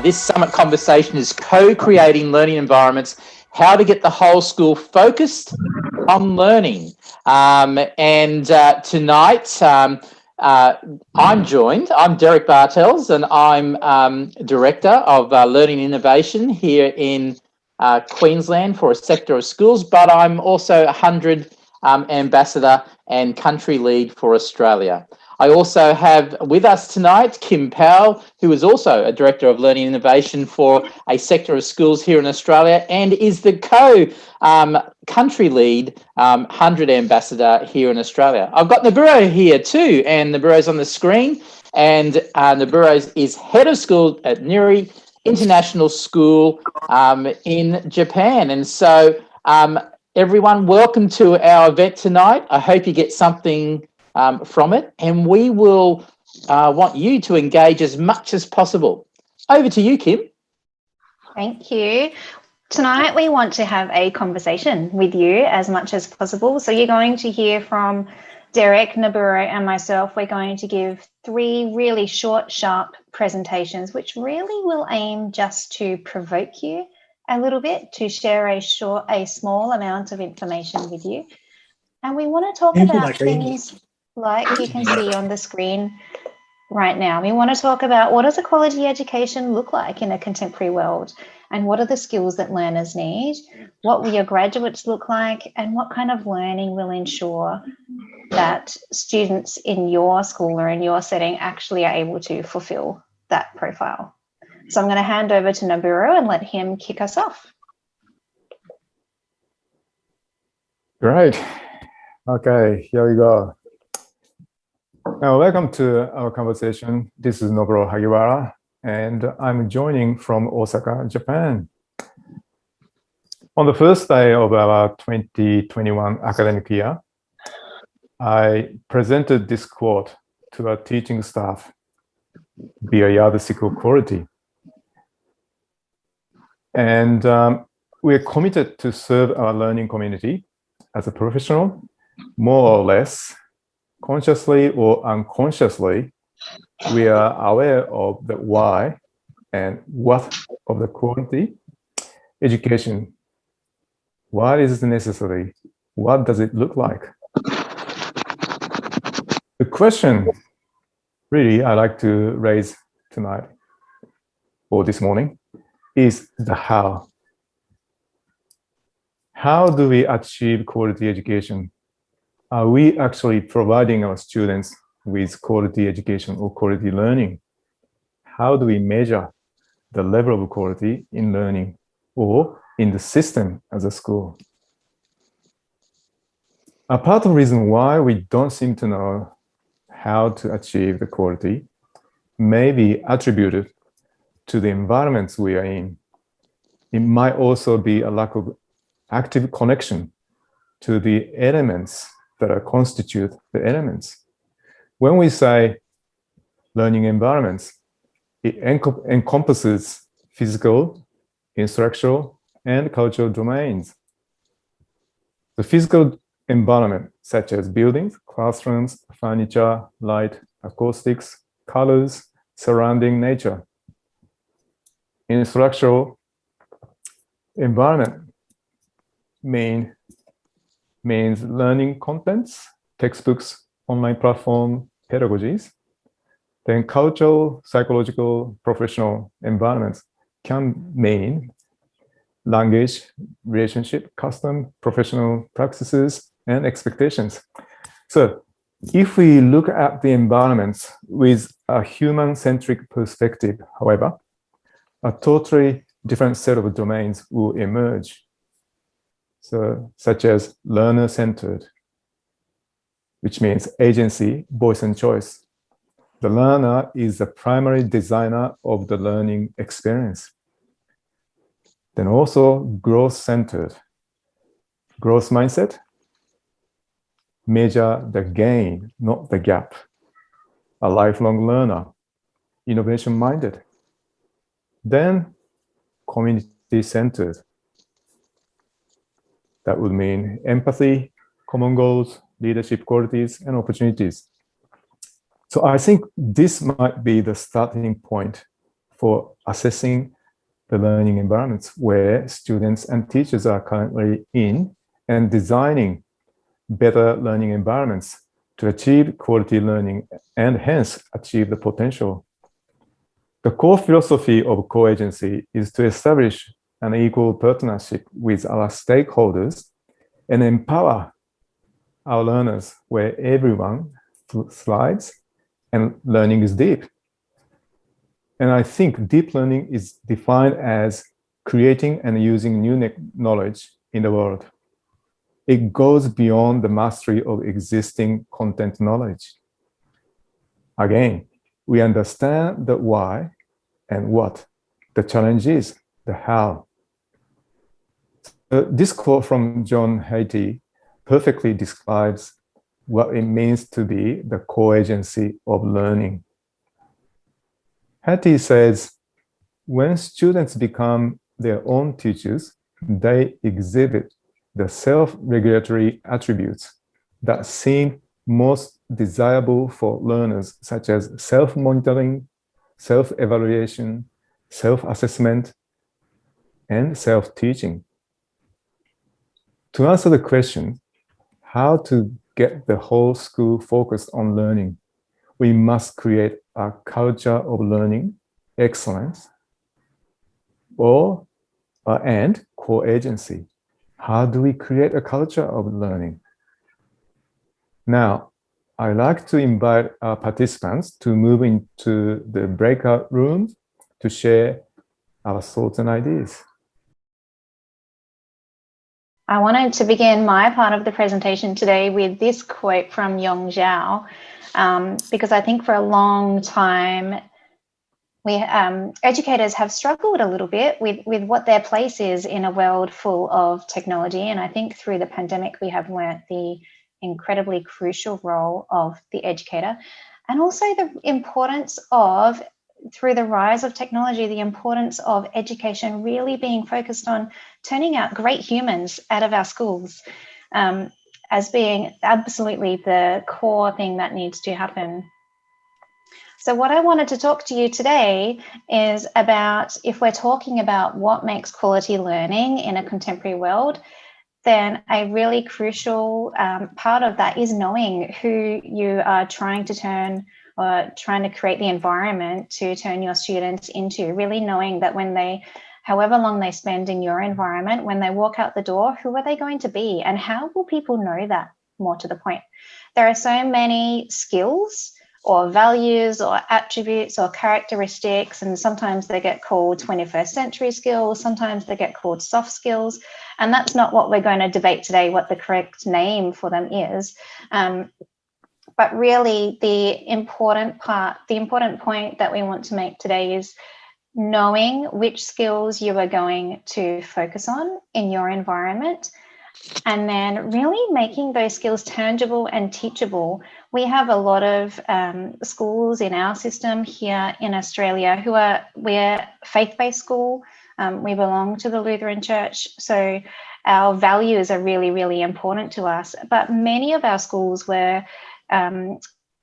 This summit conversation is co-creating learning environments, how to get the whole school focused on learning. Tonight, I'm Derek Bartels, and I'm Director of Learning Innovation here in Queensland for a sector of schools, but I'm also a HundrED Ambassador and Country Lead for Australia. I also have with us tonight Kim Powell, who is also a Director of Learning Innovation for a sector of schools here in Australia and is the Country Lead HundrED Ambassador here in Australia. I've got Noburo here too, and Noburo's on the screen, and Noburo is Head of School at HundrED International School in Japan. And so everyone, welcome to our event tonight. I hope you get something from it, and we will want you to engage as much as possible. Over to you, Kim. Thank you. Tonight we want to have a conversation with you as much as possible. So you're going to hear from Derek, Noburo and myself. We're going to give 3 really short, sharp presentations, which really will aim just to provoke you a little bit, to share a small amount of information with you. And we want to talk about things like you can see on the screen right now. We want to talk about what does a quality education look like in a contemporary world, and what are the skills that learners need, what will your graduates look like, and what kind of learning will ensure that students in your school or in your setting actually are able to fulfill that profile. So I'm going to hand over to Noburo and let him kick us off. Great. Okay, here we go. Now, welcome to our conversation. This is Noburo Hagiwara, and I'm joining from Osaka, Japan. On the first day of our 2021 academic year, I presented this quote to our teaching staff: "Be a yardstick of quality." And we're committed to serve our learning community as a professional, more or less, consciously or unconsciously. We are aware of the why and what of the quality education. What is necessary? What does it look like? The question really I like to raise tonight or this morning is the how. How do we achieve quality education? Are we actually providing our students with quality education or quality learning? How do we measure the level of quality in learning or in the system as a school? A part of the reason why we don't seem to know how to achieve the quality may be attributed to the environments we are in. It might also be a lack of active connection to the elements that constitute the elements. When we say learning environments, it encompasses physical, instructional, and cultural domains. The physical environment, such as buildings, classrooms, furniture, light, acoustics, colors, surrounding nature. Instructional environment means learning contents, textbooks, online platform, pedagogies. Then cultural, psychological, professional environments can mean language, relationship, custom, professional practices, and expectations. So if we look at the environments with a human-centric perspective, however, a totally different set of domains will emerge. So, such as learner-centered, which means agency, voice, and choice. The learner is the primary designer of the learning experience. Then also growth-centered. Growth mindset, measure the gain, not the gap. A lifelong learner, innovation-minded. Then community-centered. That would mean empathy, common goals, leadership qualities, and opportunities. So I think this might be the starting point for assessing the learning environments where students and teachers are currently in and designing better learning environments to achieve quality learning and hence achieve the potential. The core philosophy of co-agency is to establish an equal partnership with our stakeholders and empower our learners where everyone thrives and learning is deep. And I think deep learning is defined as creating and using new knowledge in the world. It goes beyond the mastery of existing content knowledge. Again, we understand the why and what. The challenge is the how. This quote from John Hattie perfectly describes what it means to be the co-agency of learning. Hattie says, when students become their own teachers, they exhibit the self-regulatory attributes that seem most desirable for learners, such as self-monitoring, self-evaluation, self-assessment, and self-teaching. To answer the question, how to get the whole school focused on learning, we must create a culture of learning, excellence, and co-agency. How do we create a culture of learning? Now, I'd like to invite our participants to move into the breakout rooms to share our thoughts and ideas. I wanted to begin my part of the presentation today with this quote from Yong Zhao, because I think for a long time, educators have struggled a little bit with what their place is in a world full of technology. And I think through the pandemic, we have learnt the incredibly crucial role of the educator, and also the importance of, through the rise of technology, the importance of education really being focused on turning out great humans out of our schools, as being absolutely the core thing that needs to happen. So what I wanted to talk to you today is about, if we're talking about what makes quality learning in a contemporary world, then a really crucial part of that is knowing who you are trying to turn, or trying to create the environment to turn your students into. Really knowing that when they, however long they spend in your environment, when they walk out the door, who are they going to be? And how will people know that, more to the point? There are so many skills or values or attributes or characteristics, and sometimes they get called 21st century skills, sometimes they get called soft skills, and that's not what we're going to debate today, what the correct name for them is. But really the important point that we want to make today is knowing which skills you are going to focus on in your environment, and then really making those skills tangible and teachable. We have a lot of schools in our system here in Australia we're faith-based school. We belong to the Lutheran Church, so our values are really, really important to us. But many of our schools were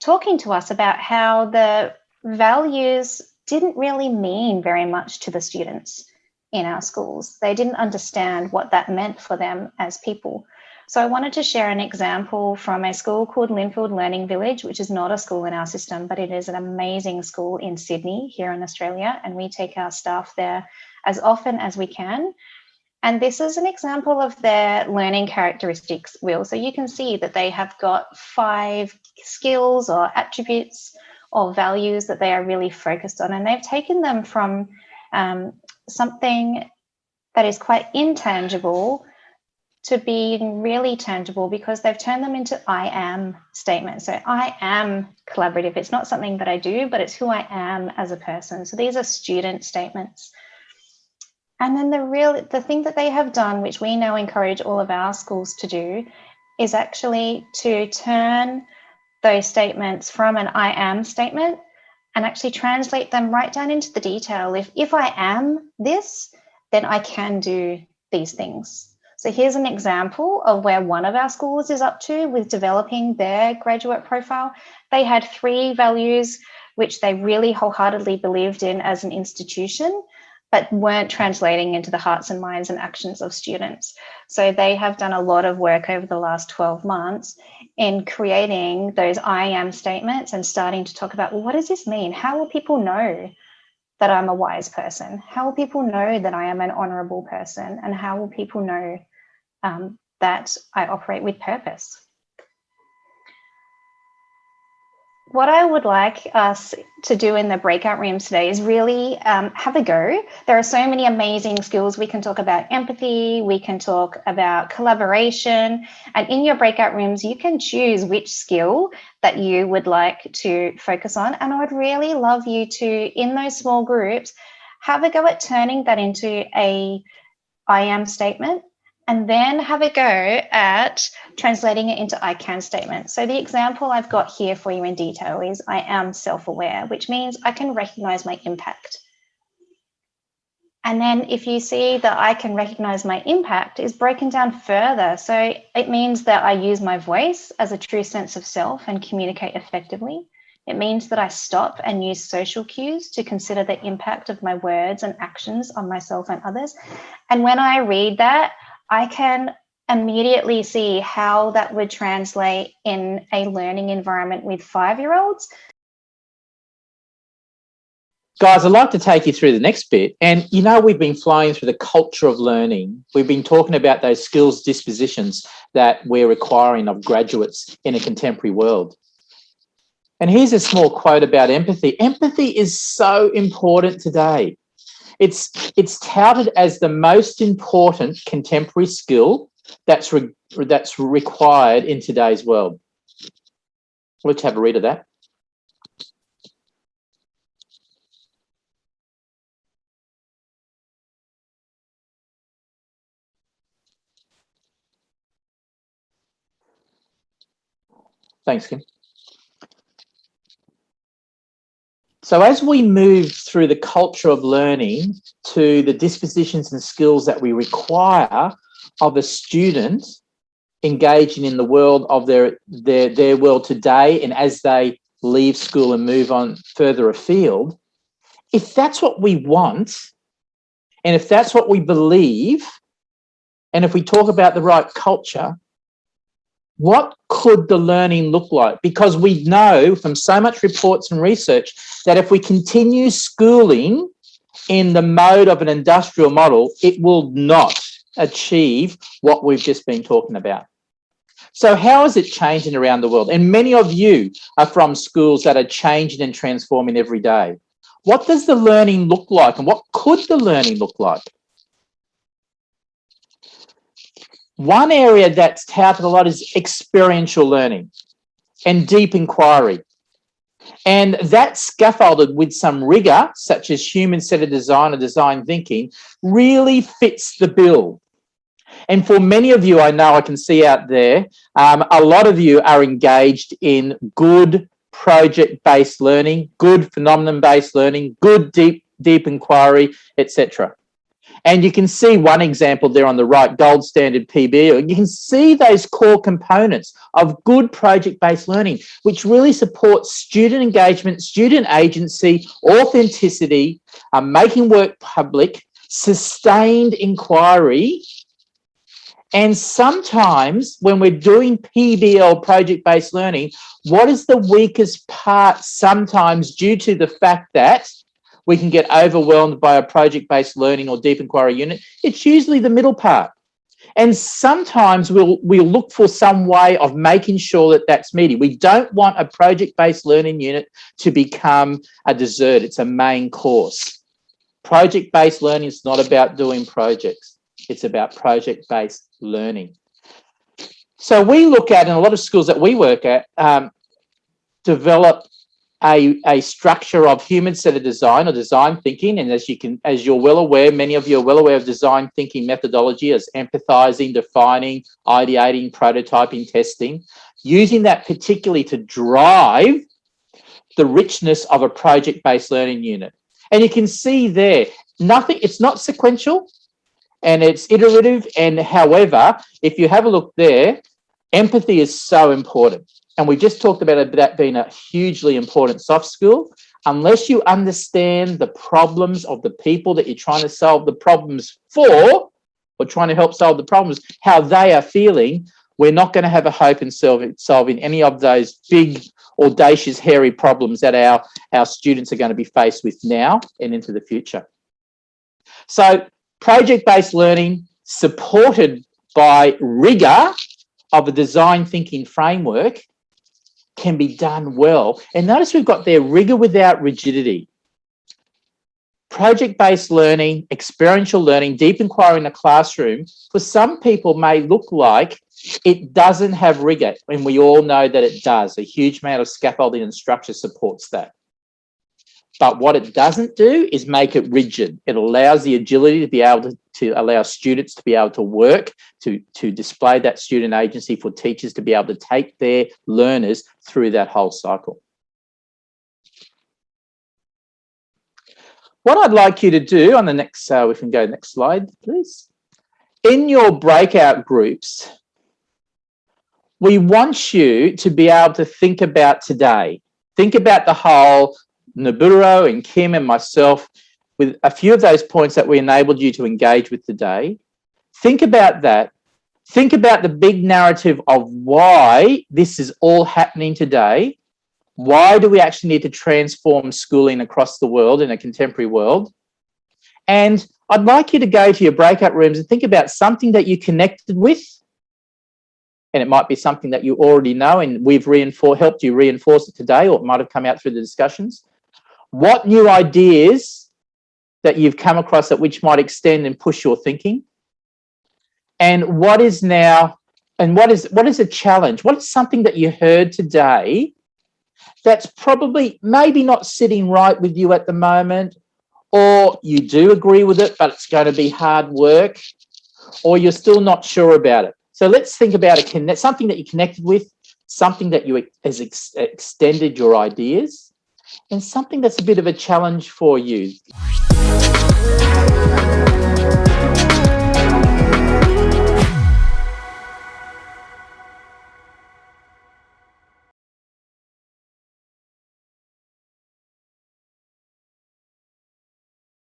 talking to us about how the values didn't really mean very much to the students in our schools. They didn't understand what that meant for them as people. So I wanted to share an example from a school called Linfield Learning Village, which is not a school in our system, but it is an amazing school in Sydney here in Australia, and we take our staff there as often as we can. And this is an example of their learning characteristics wheel. So you can see that they have got 5 skills or attributes or values that they are really focused on, and they've taken them from something that is quite intangible to being really tangible, because they've turned them into I am statements. So I am collaborative. It's not something that I do, but it's who I am as a person. So these are student statements. And then the thing that they have done, which we now encourage all of our schools to do, is actually to turn those statements from an I am statement and actually translate them right down into the detail. If I am this, then I can do these things. So here's an example of where one of our schools is up to with developing their graduate profile. They had 3 values which they really wholeheartedly believed in as an institution, but weren't translating into the hearts and minds and actions of students. So they have done a lot of work over the last 12 months in creating those I am statements and starting to talk about, well, what does this mean? How will people know that I'm a wise person? How will people know that I am an honourable person? And how will people know that I operate with purpose? What I would like us to do in the breakout rooms today is really have a go. There are so many amazing skills. We can talk about empathy, we can talk about collaboration, and in your breakout rooms, you can choose which skill that you would like to focus on. And I would really love you to, in those small groups, have a go at turning that into a I am statement, and then have a go at translating it into I can statement. So the example I've got here for you in detail is I am self-aware, which means I can recognize my impact. And then if you see that I can recognize my impact is broken down further. So it means that I use my voice as a true sense of self and communicate effectively. It means that I stop and use social cues to consider the impact of my words and actions on myself and others. And when I read that, I can immediately see how that would translate in a learning environment with 5-year-olds. Guys, I'd like to take you through the next bit. And, you know, we've been flying through the culture of learning. We've been talking about those skills dispositions that we're requiring of graduates in a contemporary world. And here's a small quote about empathy. Empathy is so important today. It's touted as the most important contemporary skill that's required in today's world. Let's have a read of that. Thanks, Kim. So as we move through the culture of learning to the dispositions and skills that we require of a student engaging in the world of their world today and as they leave school and move on further afield, if that's what we want and if that's what we believe, and if we talk about the right culture, what could the learning look like? Because we know from so much reports and research that if we continue schooling in the mode of an industrial model, it will not achieve what we've just been talking about. So how is it changing around the world? And many of you are from schools that are changing and transforming every day. What does the learning look like and what could the learning look like? One area that's touted a lot is experiential learning and deep inquiry. And that's scaffolded with some rigor, such as human-centered design or design thinking, really fits the bill. And for many of you, I know I can see out there, a lot of you are engaged in good project-based learning, good phenomenon-based learning, good deep inquiry, etc. And you can see one example there on the right, gold standard PBL. You can see those core components of good project-based learning, which really supports student engagement, student agency, authenticity, making work public, sustained inquiry. And sometimes when we're doing PBL, project-based learning, what is the weakest part sometimes due to the fact that we can get overwhelmed by a project-based learning or deep inquiry unit? It's usually the middle part. And sometimes we'll look for some way of making sure that that's meaty. We don't want a project-based learning unit to become a dessert. It's a main course. Project-based learning is not about doing projects. It's about project-based learning. So we look at, in a lot of schools that we work at, develop a structure of human-centered design or design thinking. And as you're well aware, many of you are well aware of design thinking methodology as empathizing, defining, ideating, prototyping, testing, using that particularly to drive the richness of a project-based learning unit. And you can see there, it's not sequential. and it's iterative. And however, if you have a look there, empathy is so important. And we just talked about that being a hugely important soft skill. Unless you understand the problems of the people that you're trying to solve the problems for, or trying to help solve the problems, how they are feeling, we're not going to have a hope in solving any of those big, audacious, hairy problems that our students are going to be faced with now and into the future. So project-based learning, supported by rigor of a design thinking framework, can be done well. And notice we've got there rigor without rigidity. Project-based learning, experiential learning, deep inquiry in the classroom, for some people may look like it doesn't have rigor, and we all know that it does. A huge amount of scaffolding and structure supports that. But what it doesn't do is make it rigid. It allows the agility to be able to allow students to be able to work, to display that student agency, for teachers to be able to take their learners through that whole cycle. What I'd like you to do on the next, we can go next slide, please. In your breakout groups, we want you to be able to think about today. Think about the whole, Noburo and Kim and myself, with a few of those points that we enabled you to engage with today. Think about that. Think about the big narrative of why this is all happening today. Why do we actually need to transform schooling across the world in a contemporary world? And I'd like you to go to your breakout rooms and think about something that you connected with. And it might be something that you already know and we've helped you reinforce it today, or it might have come out through the discussions. What new ideas that you've come across that which might extend and push your thinking? And what is now, and what is a challenge? What is something that you heard today that's probably maybe not sitting right with you at the moment, or you do agree with it, but it's going to be hard work, or you're still not sure about it? So let's think about something that you connected with, something that has extended your ideas, and something that's a bit of a challenge for you.